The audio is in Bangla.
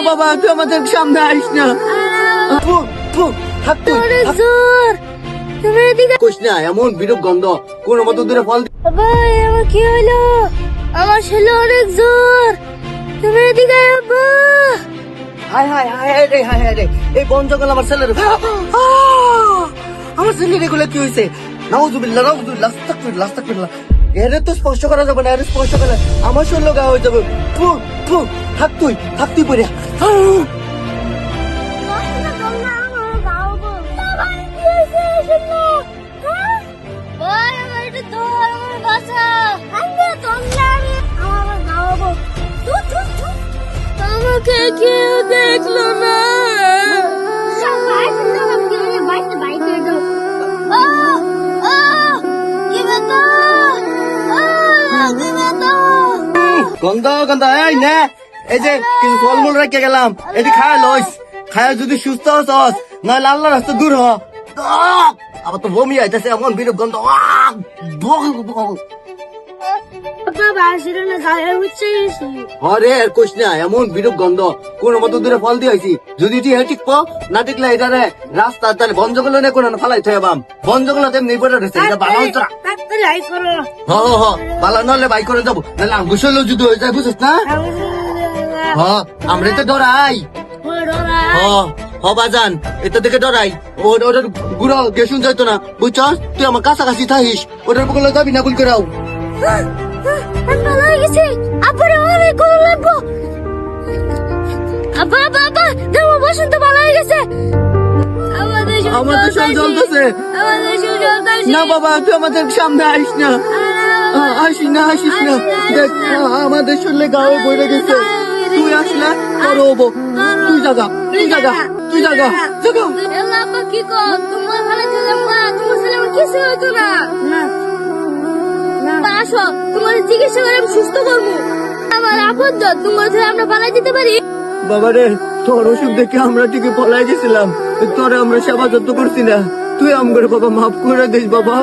বাবা, তুই আমাদের সামনে আইস না। তুমি এদিকে কোশ না, এমন বিরূপ গন্ধ, কোন মতো দূরে ফল। ভাই আমার কি হলো? আমার ছেলে অনেক জোর। তুমি এদিকে আব্বা। হায় হায় হায় রে, হায় হায় রে, এই বন জঙ্গল আমার ছেলের। আমার ছেলের এগুলো কি হয়েছে? নাউজুবিল্লাহ, নাউজুবিল্লাহ, আস্তাগফিরুল্লাহ, আস্তাগফিরুল্লাহ। এর তো স্পষ্ট করা যাবে না, এর স্পষ্ট করলে আমার শরীর গা হয়ে যাবে। থাক তুই পড়ে। আমাকে কেউ দেখলো না। গন্ধ গন্ধ, এই নে, এই যে কিছু ফলমূল রেখে গেলাম, এটি খায় লইস। খায় যদি সুস্থ হস, নয় আল্লাহ রাস্তা দূর হ। আবার তো বমি আইতেছে, এমন বিরূপ গন্ধ। হরে আর কোশ না, এমন বিরূপ গন্ধ, কোন মতো দূরে ফল দিয়েছি। যদি তুই ঠিক না টিকলে এটা রাস্তা তাহলে বন জঙ্গল নে কোন ফালাই থয়ে বাম। বন জঙ্গল তেমনি পড়ে রয়েছে, এটা ভালো হইতো না। বালা নলে বাই করে যাবো, নাহলে আঙ্গুশ হলেও যদি হয়ে যায়, বুঝছিস না? আমরা তো ডরাই। বাজান, এটা দেখে ডরাই। ওটার গুড়া গেছুন যাইতো না, বুঝছস? তুই আমার কাছাকাছি থাকিস, ওটার বগলে যাবি না, ভুল করাও। আমাদের সব জ্বলতেছে না বাবা, তুই আমাদের সামনে আইস না, আসিস না। দেখ আমাদের শরীরে গায়ে বইরে গেছে, তুই আসলে আরো হবো। তুই জাগা। কি কর, তোমার ভালো ছেলে তোমার ছেলে আমার কিছু হইতো না। আসো, তোমার চিকিৎসা করে আমি সুস্থ করবো। আমার আপদ, তোমার ছেলে আমরা পালাই দিতে পারি। বাবা রে, তোর ওষুধ দেখে আমরা ঠিকই পলাই গেছিলাম, তোরে আমরা সেবা যত্ন করছি না। তুই আমার বাবা মাফ করে দিস বাবা।